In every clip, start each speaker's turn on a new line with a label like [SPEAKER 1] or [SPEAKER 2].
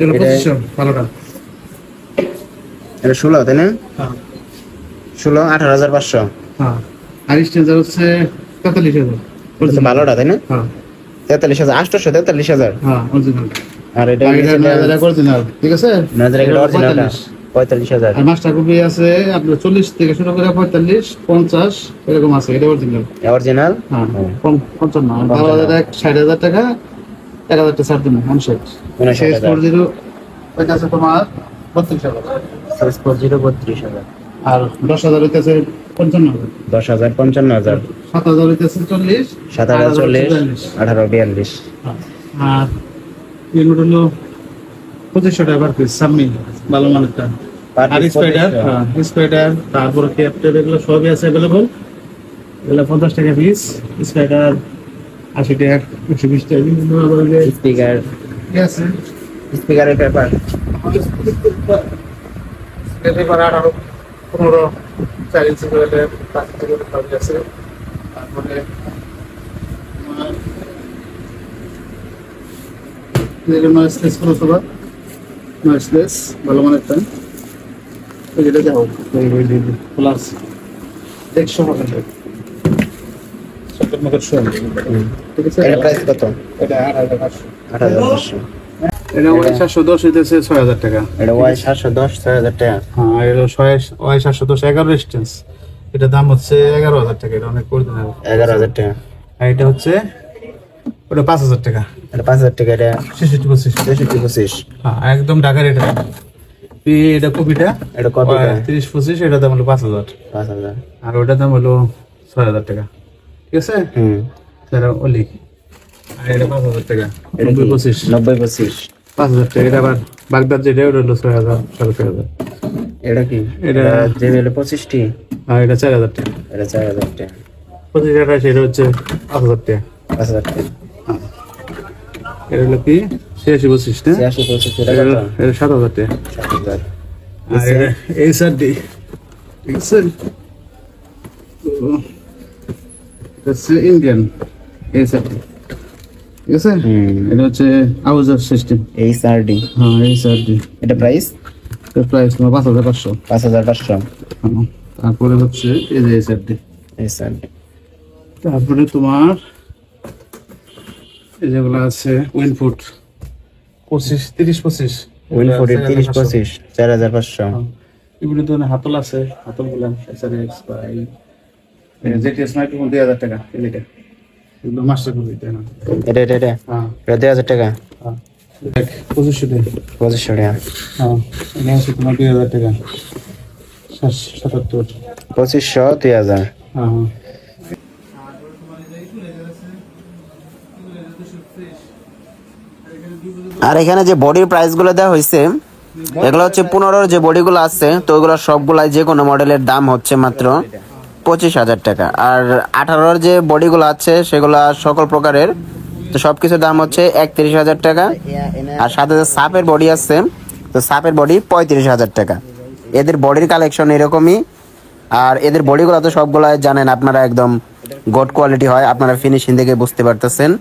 [SPEAKER 1] এটা 2500 ভালোটা।
[SPEAKER 2] এটা 16 তাই না?
[SPEAKER 1] হ্যাঁ
[SPEAKER 2] 16 18,500।
[SPEAKER 1] হ্যাঁ। আর স্ট্রেঞ্জার হচ্ছে 43,000।
[SPEAKER 2] এটা তো ভালোটা তাই না?
[SPEAKER 1] হ্যাঁ
[SPEAKER 2] 43,000 843,000।
[SPEAKER 1] হ্যাঁ অরিজিনাল।
[SPEAKER 2] আর এটা
[SPEAKER 1] আর এটা 9000 টাকা অরিজিনাল, ঠিক আছে?
[SPEAKER 2] নজর এটা অরিজিনালটা 45,000।
[SPEAKER 1] আর মাস্টার কপি আছে আপনার 40 থেকে শুরু করে 45 50 এরকম আছে, এটা অরিজিনাল।
[SPEAKER 2] অরিজিনাল
[SPEAKER 1] হ্যাঁ 55 12,000 টাকা 60,000 টাকা 1,000 টাকা ছাড় দিন 59। 640 ওইটা আছে তোমার 32,000।
[SPEAKER 2] 640 32,000।
[SPEAKER 1] আর 10,000 হইতেছে 55,000।
[SPEAKER 2] 10,000 55,000।
[SPEAKER 1] 7,000 হইতেছে 40
[SPEAKER 2] 7,000 40 18 42।
[SPEAKER 1] আর এগুলো হলো 2500 টাকা পার পিস সামনি ভালো মানেরটা। আর স্পাইডার, হ্যাঁ স্পাইডার, তারপরে ক্যাপ্টেন এগুলো সবই আছে অ্যাভেলেবল। এগুলো 50 টাকা পিস, স্পাইডার 80 টাকা 120 টাকা।
[SPEAKER 2] স্পিকার
[SPEAKER 1] ঠিক আছে,
[SPEAKER 2] স্পিকারের পেপার
[SPEAKER 1] পেপার 18 15 4 ইঞ্চি করে 5 ইঞ্চি করে সবই আছে। তারপরে নয়েসলেস কোনো সবার নয়েসলেস ভালো মানেরটা। এটা দেখো প্লাস 100 টাকা সত্তর মতো শো, ঠিক আছে?
[SPEAKER 2] এর প্রাইস কত?
[SPEAKER 1] এটা 8,500।
[SPEAKER 2] 8,500।
[SPEAKER 1] এটা ওয়াই 710 হইতেছে 6,000 টাকা।
[SPEAKER 2] এটা ওয়াই 710 6,000 টাকা।
[SPEAKER 1] হ্যাঁ এটা ওয়াই 710 11 রেজিস্ট্যান্স, এটা দাম হচ্ছে 11,000 টাকা। এটা অনেক অরিজিনাল
[SPEAKER 2] 11,000 টাকা।
[SPEAKER 1] আর এটা হচ্ছে ওটা 5,000 টাকা।
[SPEAKER 2] এটা 5,000 টাকা। এটা
[SPEAKER 1] 66
[SPEAKER 2] 65
[SPEAKER 1] হ্যাঁ একদম ঢাকার এটা। এটা কপিটা,
[SPEAKER 2] এটা কপিটা
[SPEAKER 1] 30-25, এটা দাম হলো 5,000।
[SPEAKER 2] 5,000।
[SPEAKER 1] আর ওটার দাম হলো 6,000 টাকা, ঠিক আছে? সেটা অলি। আর এটা 5,000 টাকা। 90-25
[SPEAKER 2] 90-25
[SPEAKER 1] 5,000 টাকা। এটা আবার বাগদাদ যেটা ওটা হলো 6,000 6,500।
[SPEAKER 2] এটা কি?
[SPEAKER 1] এটা
[SPEAKER 2] জেবিএল 25টি।
[SPEAKER 1] আর এটা 4,000 টাকা।
[SPEAKER 2] এটা 4,000 টাকা।
[SPEAKER 1] 25 টাকা সেটা হচ্ছে 5,000 টাকা।
[SPEAKER 2] 5,000 টাকা।
[SPEAKER 1] এটা হলো কি 86-25 না?
[SPEAKER 2] 86-25 এটা
[SPEAKER 1] এটা
[SPEAKER 2] কত?
[SPEAKER 1] 7,000 টাকা।
[SPEAKER 2] 7,000।
[SPEAKER 1] আর এটা এইচআরডি, ঠিক আছে? ইন্ডিয়ান এইচআরডি, ঠিক আছে? এটা হচ্ছে আউজার সিস্টেম
[SPEAKER 2] এইচআরডি।
[SPEAKER 1] হ্যাঁ এইচআরডি।
[SPEAKER 2] এটা প্রাইস?
[SPEAKER 1] এর প্রাইস তোমার 5,500।
[SPEAKER 2] 5,500।
[SPEAKER 1] তারপরে হচ্ছে এই যে এইচআরডি।
[SPEAKER 2] এইচআরডি।
[SPEAKER 1] তারপরে তোমার এই যেগুলো আছে উইনফুট 30-25।
[SPEAKER 2] উইনফুট 30-25 4,500।
[SPEAKER 1] বিভিন্ন ধরনের হাতল আছে, হাতল বললাম এসআরএক্স বা জেটিএস মাইক্রোফোন 2,000 টাকা। এটা এগুলো মাস্টার কপি, তাই না?
[SPEAKER 2] এটা
[SPEAKER 1] হ্যাঁ
[SPEAKER 2] 2,000 টাকা।
[SPEAKER 1] হ্যাঁ 2500 টাকা।
[SPEAKER 2] 2500 টাকা।
[SPEAKER 1] হ্যাঁ এটা হচ্ছে তোমার 2,000 টাকা। 77।
[SPEAKER 2] 2500 2,000।
[SPEAKER 1] হ্যাঁ হ্যাঁ।
[SPEAKER 2] আর এখানে যে বডির প্রাইস গুলো দেওয়া হয়েছে এগুলো হচ্ছে 15 যে বডিগুলো আছে তো ওইগুলো সবগুলাই যে কোনো মডেলের দাম হচ্ছে মাত্র 25,000 টাকা। আর 18 যে বডিগুলো আছে সেগুলো সকল প্রকারের তো সবকিছুর দাম হচ্ছে 31,000 টাকা। আর সাথে যে সাপের বডি আছে তো সাপের বডি 35,000 টাকা। এদের বডির কালেকশন এরকমই। আর এদের বডিগুলো তো সবগুলাই জানেন আপনারা, একদম গুড কোয়ালিটি হয়, আপনারা ফিনিশিং দেখে বুঝতে পারতেছেন।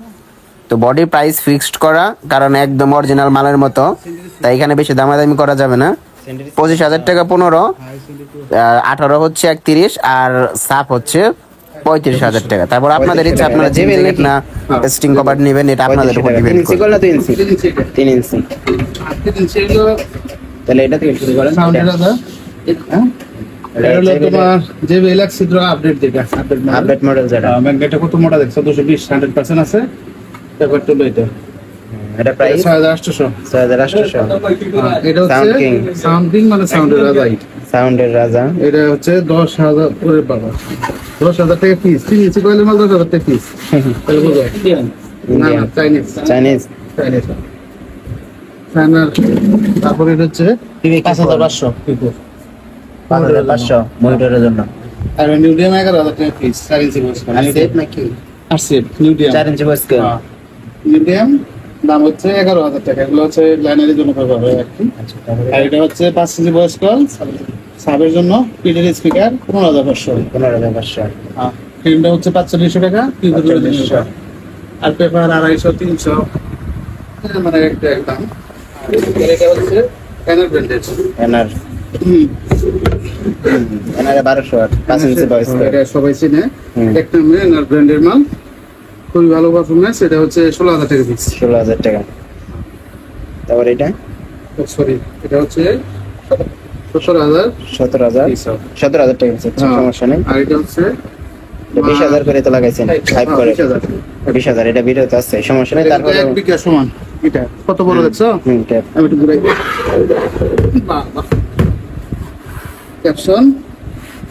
[SPEAKER 2] তো বডি প্রাইস ফিক্সড করা, কারণ একদম অরিজিনাল মালের মতো, তাই এখানে বেশি দামাদামি করা যাবে না। 25,000 টাকা 15, 18 হচ্ছে 31, আর সাপ হচ্ছে 35,000 টাকা। তারপর আপনাদের ইচ্ছা, আপনারা যে নেবেন না স্টিং কভার নেবেন, এটা আপনাদের উপর ডিপেন্ড করে। 3 ইঞ্চি। তাহলে এটা থেকে শুরু করেন।
[SPEAKER 1] তোমার যে রিল্যাক্স ছিদ্র আপডেট যেটা
[SPEAKER 2] আপডেট মডেল যেটা
[SPEAKER 1] ম্যাগনেটটা কত মোটা দেখছো? 220 100% আছে। তারপর তো এটা
[SPEAKER 2] এটা প্রাইস
[SPEAKER 1] 6,800।
[SPEAKER 2] 6,800।
[SPEAKER 1] এটা হচ্ছে সাউন্ড কিং মানে সাউন্ডের রাজা।
[SPEAKER 2] সাউন্ডের রাজা।
[SPEAKER 1] এটা হচ্ছে 10,000 করে বাবা, 10,000 টাকা পিস। 3 ইঞ্চি কয়েলের মাল 10,000 টাকা পিস। তাহলে বুঝো না না চাইনিজ
[SPEAKER 2] চাইনিজ
[SPEAKER 1] চাইনিজ চায়নার। তারপরে এটা হচ্ছে 5,500
[SPEAKER 2] 5,500 মনিটরের জন্য।
[SPEAKER 1] আর মিডিয়াম 11,000 টাকা পিস। 4 ইঞ্চি বয়স
[SPEAKER 2] আর সেট নাকি?
[SPEAKER 1] আর সেট মিডিয়াম
[SPEAKER 2] 4 ইঞ্চি বয়স কে?
[SPEAKER 1] মিডিয়াম দাম হচ্ছে 11,000 টাকা। এগুলো হচ্ছে লাইনারের জন্য ব্যবহার হয় আর কি। আর এটা হচ্ছে 5 ইঞ্চি বয়স কল সাবের জন্য। পিডের স্পিকার 15,500।
[SPEAKER 2] 15,500।
[SPEAKER 1] ফিল্মটা হচ্ছে 4500 টাকা। কিবোর্ডের 200। আর পেপার 250 300 মানে একটা একদম। এটা হচ্ছে এনার ব্র্যান্ডের।
[SPEAKER 2] এনার এনার 1200 ওয়াট 5 ইঞ্চি ভয়েস কয়েল।
[SPEAKER 1] এটা সবাই চিনে, এক নম্বরে এনার ব্র্যান্ডের মাল, খুবই ভালো পারফরম্যান্স। এটা হচ্ছে 16,000 টাকা পিস।
[SPEAKER 2] 16,000 টাকা। তারপর এটা
[SPEAKER 1] সরি, এটা হচ্ছে 17,000
[SPEAKER 2] 17,000 17,000 টাকা পিস। সমস্যা নেই।
[SPEAKER 1] আর এটা হচ্ছে
[SPEAKER 2] 20,000 করে তো লাগাইছেন 5 করে 20,000। এটা ভিডিওতে আছে, সমস্যা নেই। তারপর
[SPEAKER 1] 1 বিঘা সমান। এটা কত বড় দেখছো?
[SPEAKER 2] ট্যাপ
[SPEAKER 1] আমি একটু ঘুরাই দিই। ক্যাপশন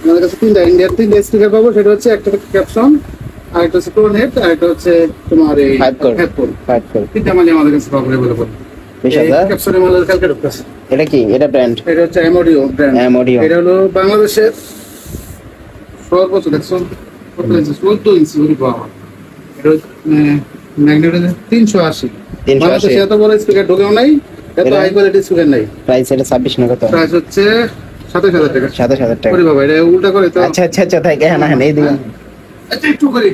[SPEAKER 1] আমাদের কাছে তিনটা ইন্ডিয়ার তিনটা স্পিকার পাবো। সেটা হচ্ছে একটা ক্যাপশন, আর একটা হচ্ছে প্রোনেট, আর একটা হচ্ছে তোমার এই
[SPEAKER 2] 5 করে
[SPEAKER 1] হেডফোন।
[SPEAKER 2] 5 করে
[SPEAKER 1] তিনটা মালই আমাদের কাছে পাবো अवेलेबल।
[SPEAKER 2] 20,000।
[SPEAKER 1] ক্যাপশনের মালের ক্যালকুলেটর আছে।
[SPEAKER 2] এটা কি? এটা ব্র্যান্ড
[SPEAKER 1] এটা হচ্ছে এমঅডিও ব্র্যান্ড।
[SPEAKER 2] এমঅডিও।
[SPEAKER 1] এটা হলো বাংলাদেশের সর্বোচ্চ দেখছো কত ইঞ্চি? 14 ইঞ্চি ওই বাবা। এটা ম্যাগনেট 380।
[SPEAKER 2] 380।
[SPEAKER 1] বাংলাদেশে এত বড় স্পিকার ঢোকেও নাই, এত হাই কোয়ালিটি স্পিকার নাই।
[SPEAKER 2] প্রাইস এটা 26 না কত?
[SPEAKER 1] প্রাইস হচ্ছে 27,000 টাকা।
[SPEAKER 2] 27,000 টাকা।
[SPEAKER 1] ওরে বাবা, এটা উল্টা করে তো।
[SPEAKER 2] আচ্ছা আচ্ছা আচ্ছা, তাই হ্যাঁ না হ্যাঁ এই দিন
[SPEAKER 1] আচ্ছা একটু করে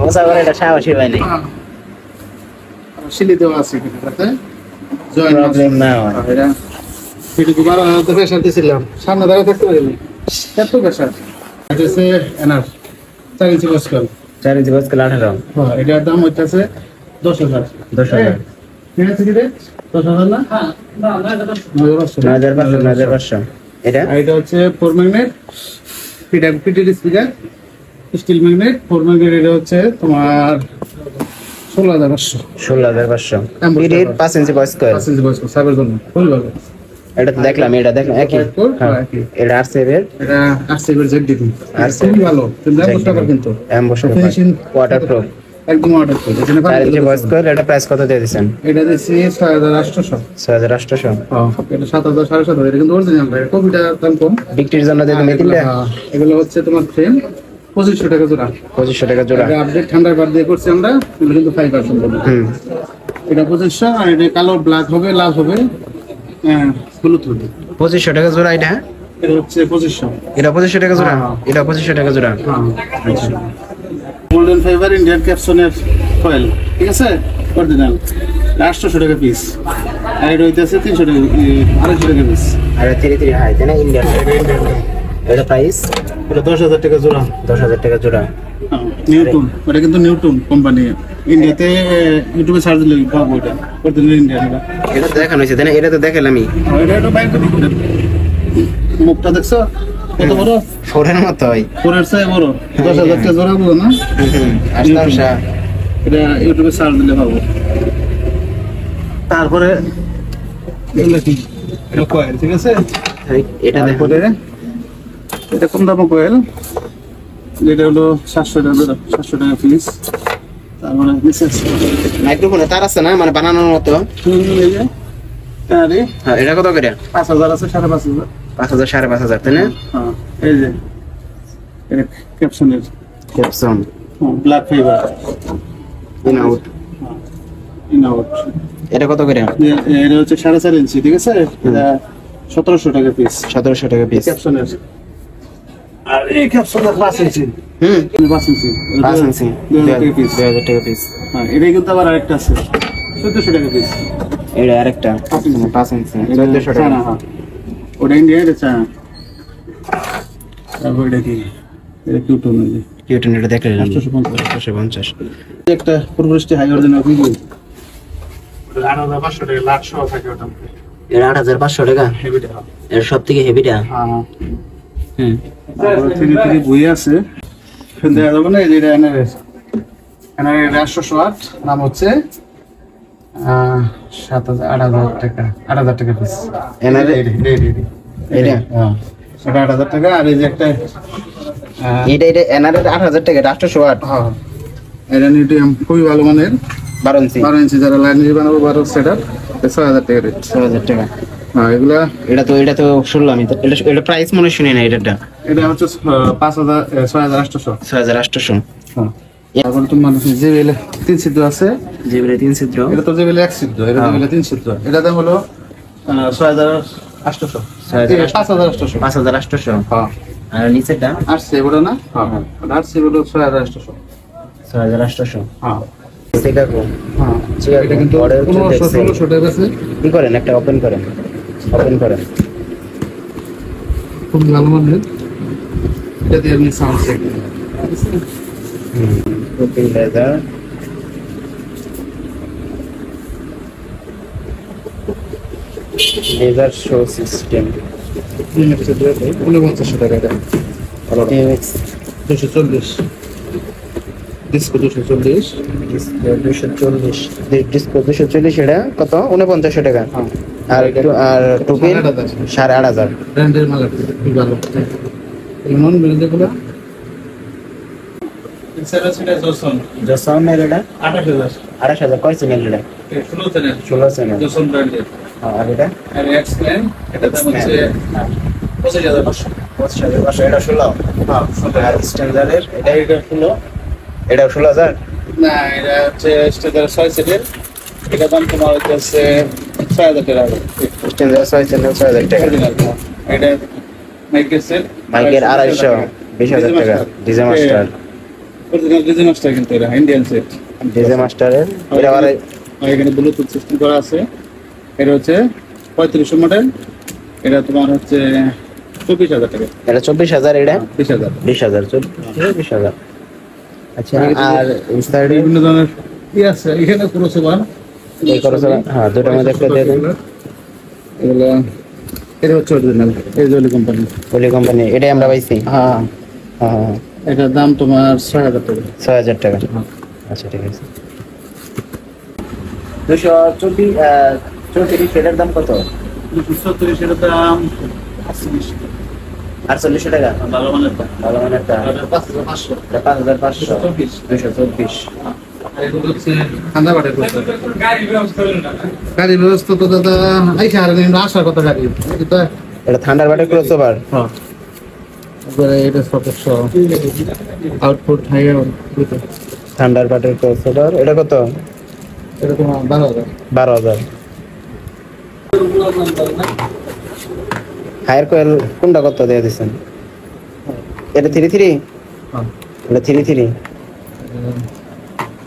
[SPEAKER 2] মজা করে। এটা সাহসী ভাই নেই,
[SPEAKER 1] শিলি দেওয়া আছে এটাতে। জয়েন
[SPEAKER 2] প্রবলেম না হয়।
[SPEAKER 1] এটা এটুকু 12,000 প্রেশার দিয়েছিলাম, সামনে দাঁড়া থাকতে পারিনি, এত প্রেশার। এটা হচ্ছে এনার 4 ইঞ্চি বস্কল।
[SPEAKER 2] 4 ইঞ্চি বক্স 18।
[SPEAKER 1] হ্যাঁ, এটার দাম হচ্ছে 10,000।
[SPEAKER 2] 10,000।
[SPEAKER 1] ঠিক আছে কি রে? 10,000 না? হ্যাঁ, না 9,500।
[SPEAKER 2] 9,500। এটা
[SPEAKER 1] আর এটা হচ্ছে 4 magnet, PT speaker, steel magnet 4 magnet. এটা হচ্ছে তোমার 16,500।
[SPEAKER 2] 16,500।
[SPEAKER 1] এমন
[SPEAKER 2] এর 5 ইঞ্চি বক্স কয়েল।
[SPEAKER 1] 5 ইঞ্চি বস্কল সাবের জন্য খুবই ভালো।
[SPEAKER 2] এটা তো দেখলাম, এটা দেখলাম একই। হ্যাঁ,
[SPEAKER 1] একই।
[SPEAKER 2] এটা R7 এর
[SPEAKER 1] এটা আসছে এবার ZDT।
[SPEAKER 2] আসছে।
[SPEAKER 1] খুবই ভালো, কিন্তু এমন টাকা কিন্তু
[SPEAKER 2] অ্যাম্বুশ
[SPEAKER 1] ফিনিশিং
[SPEAKER 2] ওয়াটারপ্রুফ।
[SPEAKER 1] একদম অর্ডার করে এখানে
[SPEAKER 2] 4 ইঞ্চি বক্স কয়েল। এটা প্রাইস কত দিয়ে দিবেন?
[SPEAKER 1] এটা দিচ্ছি 6,800।
[SPEAKER 2] 6,800।
[SPEAKER 1] হ্যাঁ, এটা 7,000 7,500। এটা কিন্তু অরিজিনাল ভাই, কপিটা দাম কম।
[SPEAKER 2] বিক্রির জন্য দিয়ে দিবেন তিনটা?
[SPEAKER 1] হ্যাঁ, এগুলো হচ্ছে তোমার ফ্রেম 2,500 টাকা জোড়া।
[SPEAKER 2] 2,500 টাকা জোড়া।
[SPEAKER 1] এটা আপডেট ঠান্ডার বার দিয়ে করছি আমরা, এগুলো কিন্তু 5% হবে। এটা 2,500। আর এটা কালো ব্ল্যাক হবে, লাল হবে, হলুদ হবে।
[SPEAKER 2] 2,500 টাকা জোড়া এটা?
[SPEAKER 1] এটা হচ্ছে 2,500।
[SPEAKER 2] এটা 2,500 টাকা জোড়া?
[SPEAKER 1] হ্যাঁ।
[SPEAKER 2] এটা 2,500 টাকা জোড়া।
[SPEAKER 1] আচ্ছা, গোল্ডেন ফাইবার ইন্ডিয়ান ক্যাপসনের কয়েল, ঠিক আছে, অরিজিনাল 800 টাকা পিস। আর এটা হইতেছে 300 টাকা, 250 টাকা পিস।
[SPEAKER 2] আর 3 হাই তাই না? ইন্ডিয়ান। এটা প্রাইস
[SPEAKER 1] এটা 10,000 টাকা জোড়া।
[SPEAKER 2] 10,000 টাকা জোড়া।
[SPEAKER 1] নিউটন, ওটা কিন্তু নিউটন কোম্পানি। ইন্ডিয়াতে ইউটিউবে সার্চ দিলে পাবো এটা, অরিজিনাল ইন্ডিয়ান।
[SPEAKER 2] এটা তো দেখানো হয়েছে তাই না? এটা তো দেখালামই।
[SPEAKER 1] এটা একটু বাইক করে দিবেন। মুখটা দেখছো কত বড়?
[SPEAKER 2] ফোরের মতো হয়।
[SPEAKER 1] ফোরের চেয়ে বড়। 10,000 টাকা জোড়া বলো না?
[SPEAKER 2] আচ্ছা।
[SPEAKER 1] এটা ইউটিউবে সার্চ দিলে পাবো। তারপরে এগুলো কি? এটা কয়েল, ঠিক আছে।
[SPEAKER 2] এটা দেখো।
[SPEAKER 1] তারপরে এটা কম দামে কয়েল, যেটা হলো 700 টাকা জোড়া, 700 টাকা পিস। তারপরে মিসেস
[SPEAKER 2] মাইক্রোফোনে তার আছে না, মানে বানানোর মতো?
[SPEAKER 1] এই যে আরে
[SPEAKER 2] হ্যাঁ, এটা কত করে?
[SPEAKER 1] 5,000 আছে, 5,500।
[SPEAKER 2] 5,000 5,500 তাই না?
[SPEAKER 1] হ্যাঁ, এই যে এটা ক্যাপশনের
[SPEAKER 2] caption
[SPEAKER 1] black fiber
[SPEAKER 2] in out.
[SPEAKER 1] In out.
[SPEAKER 2] এটা কত করে?
[SPEAKER 1] এটা হচ্ছে 4.5 ইঞ্চি, ঠিক আছে। এটা 1,700 টাকা পিস।
[SPEAKER 2] 1,700 টাকা পিস।
[SPEAKER 1] ক্যাপশনের। আর এই ক্যাপশনের 5 ইঞ্চি। 5 ইঞ্চি।
[SPEAKER 2] 5 ইঞ্চি
[SPEAKER 1] 2,000 টাকা পিস।
[SPEAKER 2] 2,000 টাকা পিস।
[SPEAKER 1] হ্যাঁ, এটাই কিন্তু আবার আরেকটা আছে, 1,400 টাকা পিস।
[SPEAKER 2] এটা আরেকটা 5 ইঞ্চি 1,400 টাকা।
[SPEAKER 1] চায়না, হ্যাঁ। ওটা ইন্ডিয়া, এটা চায়না। তারপর এটা কি? এটা কিউটন।
[SPEAKER 2] কিউটন। এটা দেখে নিলাম
[SPEAKER 1] 850।
[SPEAKER 2] 850।
[SPEAKER 1] একটা পূর্বষ্টি হাই অরিজিনাল ভিডিও। 8,500 টাকা লাট সহ থাকে ওটা।
[SPEAKER 2] এটা 8,500 টাকা।
[SPEAKER 1] হেভিটা।
[SPEAKER 2] এর সব থেকে হেভিটা।
[SPEAKER 1] হ্যাঁ। তারপরে 3 বই আছে। দেখা যাবে না, এই যে এটা এনআরএস। এনআরএস 800 ওয়াট, নাম হচ্ছে 8,000 টাকা। 8,000 টাকা পিস।
[SPEAKER 2] NRS? এটা?
[SPEAKER 1] হ্যাঁ, এটা 8,000 টাকা। আর এই যে একটা
[SPEAKER 2] এটা এনআরএস 8,000 টাকা। এটা 800 ওয়াট।
[SPEAKER 1] হ্যাঁ, এটা নিউটিয়াম, খুবই ভালো মানের।
[SPEAKER 2] 12 ইঞ্চি।
[SPEAKER 1] 12 ইঞ্চি যারা লাইন দিয়ে বানাবো, 12 সেটআপ, 6,000 টাকা রেট।
[SPEAKER 2] 6,000 টাকা।
[SPEAKER 1] হ্যাঁ, এগুলা
[SPEAKER 2] এটা তো শুনলাম আমি। এটা প্রাইস মনে শুনি না। এটা
[SPEAKER 1] এটা হচ্ছে 5,000, 6,800।
[SPEAKER 2] 6,800।
[SPEAKER 1] হ্যাঁ, তারপরে তোমার জেবিএল 3 ছিদ্র আছে।
[SPEAKER 2] যেগুলো 3 ছিদ্র।
[SPEAKER 1] এটা তো জেবিএল 1 ছিদ্র, এটা জেবিএল 3 ছিদ্র। এটা দাম হলো 6,800। 5,800।
[SPEAKER 2] 5,800।
[SPEAKER 1] হ্যাঁ,
[SPEAKER 2] আর নিচেরটা
[SPEAKER 1] আসছে এগুলো না? হ্যাঁ, আসছে এগুলো 6,800।
[SPEAKER 2] 6,800।
[SPEAKER 1] হ্যাঁ,
[SPEAKER 2] সেটা কো?
[SPEAKER 1] হ্যাঁ। এটা কিন্তু 1500-1600 টাকা আছে।
[SPEAKER 2] কি করেন একটা ওপেন করেন
[SPEAKER 1] খুব ভালো মানের। এটা দিয়ে আপনি sound check
[SPEAKER 2] open leather laser show system
[SPEAKER 1] 1500 টাকা এটা।
[SPEAKER 2] MX
[SPEAKER 1] 240 disco 240।
[SPEAKER 2] ডিসপ্লে 240 এটা কত 4900 টাকা আর একটু আর টুপি 8500
[SPEAKER 1] ব্র্যান্ডের মাল আছে, খুব ভালো। নন ব্র্যান্ডের গুলো সেটা জসন
[SPEAKER 2] জসন এর এটা
[SPEAKER 1] 28000
[SPEAKER 2] 28000 কয় চ্যানেল এটা
[SPEAKER 1] 16
[SPEAKER 2] চ্যানেল
[SPEAKER 1] জসন ব্র্যান্ডের।
[SPEAKER 2] আর এটা
[SPEAKER 1] আর এক্সপ্লেন এটা দাম হচ্ছে 25500।
[SPEAKER 2] 25500 এটা 16 আর স্ট্যান্ডার্ডের এটা 16 এটা 16000
[SPEAKER 1] না, এটা হচ্ছে স্টেজার 6 সেটের। এটা দাম তোমার হচ্ছে 6000 টাকা।
[SPEAKER 2] স্ট্যান্ডার্ড 6 চ্যানেল 6000 টাকা
[SPEAKER 1] এটা মাইকের সেট,
[SPEAKER 2] মাইকের 250 20000 টাকা DJ master
[SPEAKER 1] original DJ master কিন্তু এটা ইন্ডিয়ান সেট।
[SPEAKER 2] ডিজে মাস্টারের এটা আবার
[SPEAKER 1] আর এখানে ব্লুটুথ সিস্টেম করা আছে। এটা হচ্ছে 3500 মডেল। এটা তোমার হচ্ছে 24000 টাকা।
[SPEAKER 2] এটা 24000 এটা
[SPEAKER 1] 20000।
[SPEAKER 2] 20000 24000 আচ্ছা আর ইনসাইডে
[SPEAKER 1] বিভিন্ন ধরনের কি আছে এখানে ক্রসওভার
[SPEAKER 2] এই করো হ্যাঁ দুটোর মধ্যে একটা দিয়ে দেন
[SPEAKER 1] এগুলো। এটা হচ্ছে অরিজিনাল এজলি কোম্পানি।
[SPEAKER 2] ওলি কোম্পানি এটাই আমরা পাইছি
[SPEAKER 1] হ্যাঁ,
[SPEAKER 2] হ্যাঁ
[SPEAKER 1] এটার দাম তোমার 6000 টাকা।
[SPEAKER 2] 6000 টাকা আচ্ছা ঠিক আছে 234 এটার দাম কত
[SPEAKER 1] 270 এর দাম
[SPEAKER 2] 48 টাকা
[SPEAKER 1] ভালো মানের দাম।
[SPEAKER 2] ভালো মানের একটা
[SPEAKER 1] এটা 5500।
[SPEAKER 2] এটা 5500 224
[SPEAKER 1] এগুলো হচ্ছে ঠান্ডা বাটে করতে। গাড়ি ব্যবস্থা তো দাদা আইসা আর আসার কথা গাড়ি এটা।
[SPEAKER 2] এটা থান্ডার বাটে ক্রসওভার
[SPEAKER 1] হ্যাঁ, এবারে এটা সতেরশ আউটপুট হাই আউটপুট।
[SPEAKER 2] থান্ডার বাটের ক্রসওভার এটা কত
[SPEAKER 1] এটা তোমার 12000।
[SPEAKER 2] 12000 হায়ার কয়েল কোনটা কত দিয়ে দিছেন এটা 33
[SPEAKER 1] হ্যাঁ,
[SPEAKER 2] এটা 33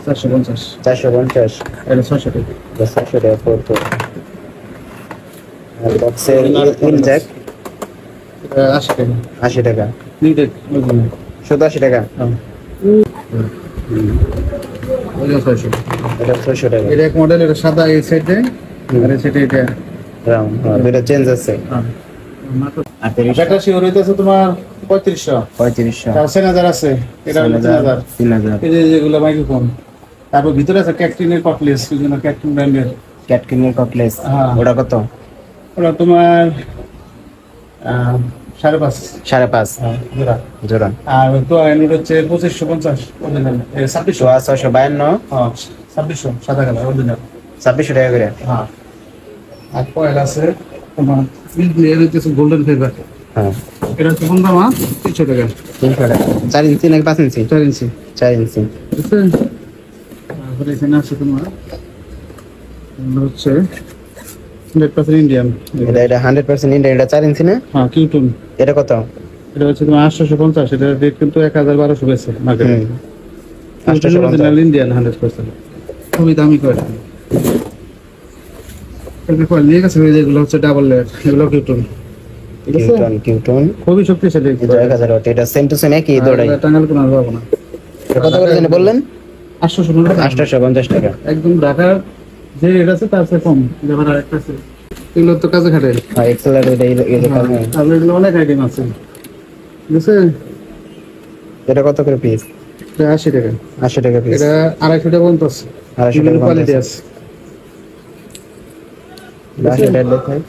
[SPEAKER 1] 450।
[SPEAKER 2] 450
[SPEAKER 1] এটা 600 টাকা।
[SPEAKER 2] 600 টাকা পড়তো আর বক্সের ইন জ্যাক
[SPEAKER 1] এটা 80 টাকা।
[SPEAKER 2] 80 টাকা
[SPEAKER 1] নিটেক অরিজিনাল।
[SPEAKER 2] 87 টাকা
[SPEAKER 1] হ্যাঁ, এটা 600।
[SPEAKER 2] এটা 600 টাকা
[SPEAKER 1] এটা এক মডেল, এটা সাদা এই সাইডে আর এই সাইডে এটা।
[SPEAKER 2] রাউন্ড হ্যাঁ দুটো চেঞ্জ আছে
[SPEAKER 1] হ্যাঁ,
[SPEAKER 2] আর 30
[SPEAKER 1] ব্যাটারি শিওর হইতেছে তোমার 3500।
[SPEAKER 2] 3500
[SPEAKER 1] তার 6000 আছে, এটা হলো 3000।
[SPEAKER 2] 3000
[SPEAKER 1] এই যে যেগুলো মাইক্রোফোন। তারপর ভিতরে আছে ক্যাটরিনের কটলেস, বিভিন্ন ক্যাটরিন ব্র্যান্ডের।
[SPEAKER 2] ক্যাটকিনের কটলেস
[SPEAKER 1] হ্যাঁ।
[SPEAKER 2] ওটা কত
[SPEAKER 1] ওরা তোমার 5.5
[SPEAKER 2] 5.5
[SPEAKER 1] জোড়া।
[SPEAKER 2] জোড়া
[SPEAKER 1] আর তো এনুড হচ্ছে 2550 অরিজিনাল। 2600।
[SPEAKER 2] 652
[SPEAKER 1] হ্যাঁ, 2600 সাদা কালার অরিজিনাল।
[SPEAKER 2] 2600 টাকা করে
[SPEAKER 1] হ্যাঁ, আর কয়েল আছে তোমার এর হচ্ছে গোল্ডেন ফাইবার।
[SPEAKER 2] হ্যাঁ
[SPEAKER 1] এটা হচ্ছে কোন দাম 300 টাকা।
[SPEAKER 2] 300 টাকা 4 ইঞ্চি নাকি 5 ইঞ্চি
[SPEAKER 1] 4 ইঞ্চি।
[SPEAKER 2] 4 ইঞ্চি
[SPEAKER 1] বুঝছে? তারপরে এখানে আছে তোমার এগুলো হচ্ছে 100% ইন্ডিয়ান।
[SPEAKER 2] এটা 100% ইন্ডিয়া এটা 4 ইঞ্চি না
[SPEAKER 1] হ্যাঁ, কিউটন।
[SPEAKER 2] এটা কত
[SPEAKER 1] এটা হচ্ছে তোমার 850। এটার রেট কিন্তু 1200 বেশি মার্কেটে।
[SPEAKER 2] 850
[SPEAKER 1] ইন্ডিয়ান 100%। খুবই দামি কয়েল। এগুলো কয়েল নিয়ে গেছে যেগুলো হচ্ছে ডাবল লেয়ার, এগুলো কিউটন।
[SPEAKER 2] কিউটন
[SPEAKER 1] খুবই শক্তিশালী।
[SPEAKER 2] এটা 1000 ওয়াট এটা সেম টু সেম একই দৌড়াই
[SPEAKER 1] টাঙ্গাল কোনো পাবো না।
[SPEAKER 2] এটা কত করে জানি বললেন
[SPEAKER 1] 850 টাকা।
[SPEAKER 2] 850 টাকা
[SPEAKER 1] একদম ঢাকার যে রেট আছে তার চেয়ে কম। যেমন আরেকটা আছে, এগুলো তো কাজে খাটে।
[SPEAKER 2] আর এক্সেলার এটা এটা কামে
[SPEAKER 1] আর এগুলো অনেক আইটেম আছে, বুঝছেন?
[SPEAKER 2] এটা কত করে পিস
[SPEAKER 1] এটা 80 টাকা।
[SPEAKER 2] 80 টাকা পিস
[SPEAKER 1] এটা 250 টাকা পর্যন্ত আছে।
[SPEAKER 2] 250 টাকা
[SPEAKER 1] কোয়ালিটি আছে।
[SPEAKER 2] 250 টাকা দেখাই